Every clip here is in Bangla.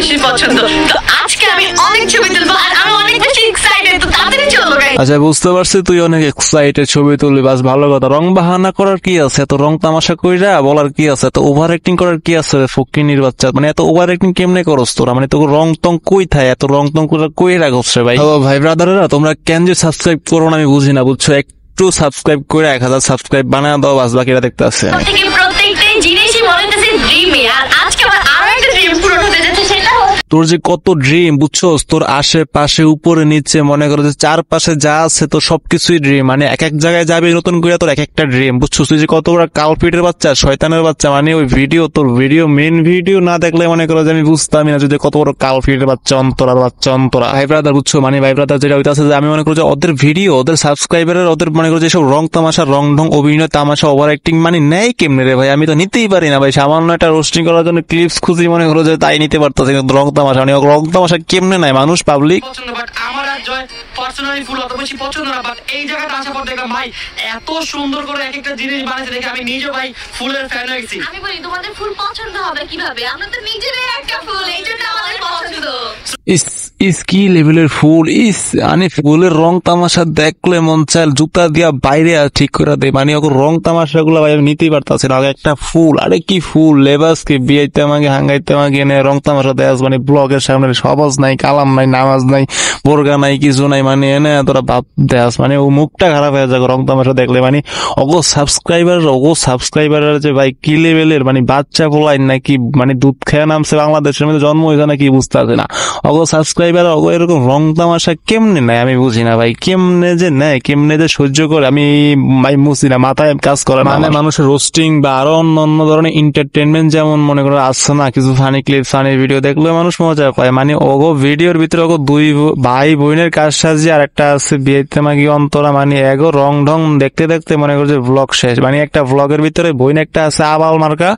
বেশি পছন্দ। তো আজকে আমি অনেক ছবি তুলবো আর আমি অনেক বেশি এক্সাইটেড। তো তাড়াতাড়ি চলো গাইস। আচ্ছা বুঝতে পারছি তুই অনেক এক্সাইটেড, ছবি তুলবি, বাস ভালো কথা। রং বাহানা করার কি আছে, এত রং তামাশা কইরা বলার কি আছে, এত ওভার অ্যাক্টিং করার কি আছে ফকিনির বাচ্চা? মানে এত ওভার অ্যাক্টিং কেমনে করস তোরা? মানে তোকে রং টং কই থাকে, এত রং টং করে কই রাখছ রে ভাই? ও ভাই ব্রাদারেরা, তোমরা কেন যে সাবস্ক্রাইব করো না আমি বুঝি না, বুঝছো? একটু সাবস্ক্রাইব করে 1000 সাবস্ক্রাইব বানায় দাও, বাস বাকিরা দেখতে আছে। প্রত্যেকটা জিনিসই মনে হচ্ছে ড্রিমে, আর আজকে আমার আরো একটা ড্রিম পূরণ হতে যাচ্ছে, সেটা তোর যে কত ড্রিম বুঝছোস, তোর আশেপাশে উপরে নিচে মনে করো যে চারপাশে যা আছে তো সবকিছুই ড্রিম। মানে এক এক জায়গায় যাবি নতুন করে তোর এক একটা ড্রিম, বুঝছোস? তুই যে কত বড় কালপিটের বাচ্চা, শয়তানের বাচ্চা। মানে ওই ভিডিও, তোর ভিডিও মেন ভিডিও না দেখলে মনে করো যে আমি বুঝতামই না যদি কত বড় কালপিটের বাচ্চা, অন্তরার বাচ্চা, অন্তরা। ভাই ব্রাদার বুঝছো, মানে ভাই ব্রাদার যেটা হইতাছে যে আমি মনে করো যে ওদের ভিডিও, ওদের সাবস্ক্রাইবারের, ওদের মনে করো যে সব রং তামাশা, রং ঢং, অভিনয় তামাশা, ওভার অ্যাক্টিং মানে নেই কেমনে রে ভাই? আমি তো নিতেই পারি না ভাই। সামান্য একটা রোস্টিং করার জন্য ক্লিপস খুঁজি মনে করো যে তাই নিতে পারতেছে, কিন্তু রং তামাশা মানে রং তামাশা কেমনে নাই মানুষ পাবলিক পছন্দ। বাট আমার আর জয় পার্সোনালি ফুল অত বেশি পছন্দ না। বাট এই জায়গাটা আসার পর দেখলাম ভাই এত সুন্দর করে এক একটা জিনিস বানাইছে দেখে আমি নিজে ভাই ফুলের ফ্যান হয়ে গেছি। আমি বলি তোমাদের ফুল পছন্দ হবে কিভাবে? আমরা তো নিজেরাই একটা ফুল, এই জন্য আমাদের পছন্দ। ইস ইস কি লেভেলের ফুল! ইস মানে ফুলের রং তামাশা দেখলে মন চায় জুতা দিয়া বাইরে ঠিক করে দেয়। মানে ওকে রং তামাশা গুলা ভাই আমি নিতেই পারতাছি না। আগে একটা ফুল, আরে কি ফুল! লেবাস কি বিয়েতে আমাকে হাঙ্গাইতে আমাকে এনে রং তামাশা দেয়। মানে ব্লগের সামনে সবজ নাই, কালাম নাই, নামাজ নাই, বোরগা নাই, কিছু নাই, মানে এনে তোরা ভাব দেয়াস। মানে ও মুখটা খারাপ হয়ে যাবে রং তামাশা দেখলে। মানে ওগো সাবস্ক্রাইবার যে ভাই কি লেভেলের, মানে বাচ্চা ফোলাই নাকি, মানে দুধ খেয়ে নামছে, বাংলাদেশের মধ্যে জন্ম হয়েছে নাকি বুঝতে পারছি না। অগো সাবস্ক্রাইবার অগো এরকম রং তামাশা কেমনে নেয় আমি বুঝি না ভাই। কেমনে যে নেয়, কেমনে যে সহ্য করে আমি ভাই বুঝি না, মাথায় কাজ করে না। মানে মানুষের রোস্টিং বা আরো অন্য ধরনের এন্টারটেনমেন্ট যেমন মনে করো আসছে না, কিছু ফানি ক্লিপ, ফানি ভিডিও দেখলে মানুষ মজা পায়। মানে ওগো ভিডিওর ভিতরে ওগো দুই ভাই বোনের কাজ সাজি, আর একটা আছে বিয়েতে মাগি অন্তরা। মানে এগো রং ঢং দেখতে দেখতে মনে করো যে ব্লগ শেষ। মানে একটা ব্লগের ভিতরে বইন একটা আছে আবাল মার্কা,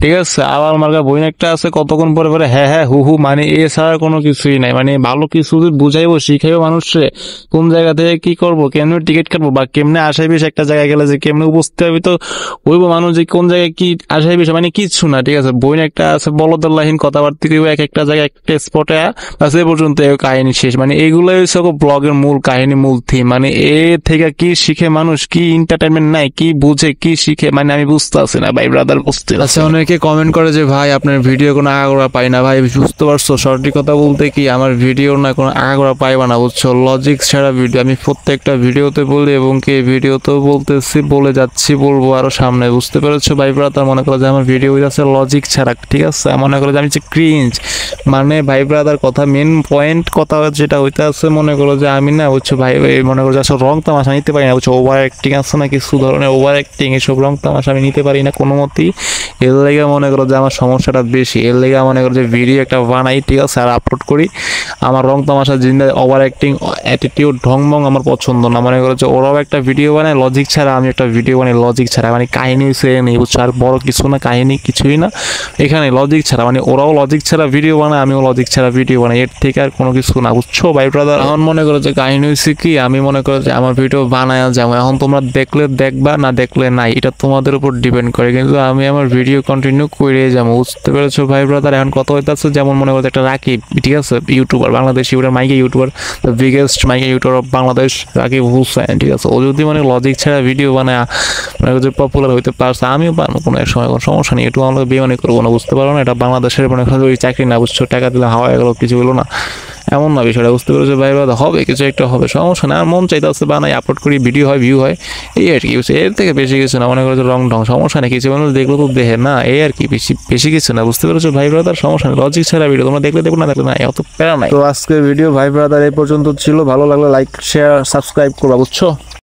ঠিক আছে, আবাল মার্কা বইন একটা আছে, কতক্ষণ পরে পরে হ্যাঁ হ্যাঁ হু হু, মানে এছাড়া কোনো কিছুই নাই। মানে ভালো কিছু বুঝাইবো, শিখাইবো মানুষে কোন জায়গা থেকে কি করবো, কেমনে টিকিট কাটবো, বা কেমনে আসাই বেশ একটা জায়গায় গেলে যে কেমনে উপস্থিত হবে, তো ওইবো মানুষ যে কোন জায়গায় কি আসাই বেশ, মানে কিছু না, ঠিক আছে। বইন একটা আছে বলদুল্লাহীন কথাবার্তা কইবো এক একটা জায়গায় একটা স্পটে, বাস এ পর্যন্ত কাহিনী শেষ। মানে এইগুলোই হচ্ছে ব্লগের মূল কাহিনী, মূল থিম। মানে এ থেকে কি শিখে মানুষ, কি এন্টারটেনমেন্ট নাই, কি বুঝে, কি শিখে, মানে আমি বুঝতে পারছি না ভাই ব্রাদার, বুঝতে। আচ্ছা অনেকে কমেন্ট করে যে ভাই আপনার ভিডিও কোনো আগাগোড়া পাই না। ভাই বুঝতে পারছো, সঠিক কথা বলতে কি আমার ভিডিও না কোনো আগাগোড়া পাইবা না, বুঝছো? লজিক ছাড়া ভিডিও আমি প্রত্যেকটা ভিডিওতে বলি, এবং কি ভিডিওতেও বলতেছি, বলে যাচ্ছি, বলবো আরো সামনে, বুঝতে পেরেছো ভাই ব্রাদার? মনে করো যে আমার ভিডিও আছে লজিক ছাড়া, ঠিক আছে? মনে করো যে আমি যে ক্রিঞ্জ, মানে ভাই ব্রাদার কথা মেন পয়েন্ট কথা যেটা হইতে আছে, মনে করো যে আমি না, বুঝছো ভাই, মনে করো যে আসলে রং তামাশা নিতে পারি না, বুঝছো? ওভার অ্যাক্টিং আছে না, কিছু ধরনের ওভার অ্যাক্টিং, এসব রং তামাশা আমি নিতে পারি না কোনো মতেই। এর লেগে মনে করো যে আমার সমস্যাটা বেশি। এর লেগে মনে করো যে ভিডিও একটা বানাই, ঠিক আছে, আর আপলোড করি। আমার রং তামাশা জিন্দা ওভার অ্যাক্টিং, অ্যাটিটিউড, ঢংমং আমার পছন্দ না। মনে করো যে ওরাও একটা ভিডিও বানায় লজিক ছাড়া, আমি একটা ভিডিও বানাই লজিক ছাড়া। মানে কাহিনী হচ্ছে নেই, বুঝছো? আর বড় কিছু না, কাহিনী কিছুই না এখানে, লজিক ছাড়া। মানে ওরাও লজিক ছাড়া ভিডিও বানায়, আমিও লজিক ছাড়া ভিডিও বানাই, এর থেকে আর কোনো কিছু না, বুঝছো ভাই ব্রাদার? এখন মনে করো যে কাহিনী হচ্ছে কি, আমি মনে করো যে আমার ভিডিও বানায় যাবো, এখন তোমরা দেখলে দেখবা, না দেখলে নাই, এটা তোমাদের উপর ডিপেন্ড করে, কিন্তু আমি আমার ভিডিও কন্টিনিউ করে যাবো, বুঝতে পেরেছো ভাই ব্রাদার? এখন কথা হইতেছে যেমন মনে করো একটা রাকিব, ঠিক আছে, ইউটিউবার, বাংলাদেশ ইউটিউবার, মাইকে ইউটিউবার, দ্য বিগেস্ট মাইকে ইউটিউবার অফ বাংলাদেশ, রাকিব হুসাইন, ঠিক আছে? ও যদি মানে লজিক ছাড়া ভিডিও বানায় মনে করো যে পপুলার হইতে পারছে, আমিও পারবো, কোনো এক সময় কোনো সমস্যা নেই। একটু আমাকে বেমানি করবো না, বুঝতে পারো না? এটা বাংলাদেশের মনে করো ওই চাকরি না, বুঝছো? টাকা দিলে হাওয়া গেল, কিছু হলো না, এমন না বিষয়টা, বুঝতে পেরেছো ভাই ব্রাদার? হবে কিছু একটা হবে, সমস্যা না। আর মন চাইতে বানাই, আপলোড করি, ভিডিও হয়, ভিউ হয়, এই আর কি। এর থেকে বেশি কিছু না, মনে করো যে রং ঢং, সমস্যা নেই। কিছু মানুষ দেখলো তো দেখে না, এই আর কি, বেশি কিছু না, বুঝতে পেরেছো ভাই ব্রাদার? সমস্যা নেই, লজিক ছাড়া ভিডিও তোমরা দেখলে দেখো, না দেখলে না, অত প্যারা নাই। তো আজকে ভিডিও ভাই ব্রাদার এই পর্যন্ত ছিল। ভালো লাগলে লাইক, শেয়ার, সাবস্ক্রাইব করবা, বুঝছো?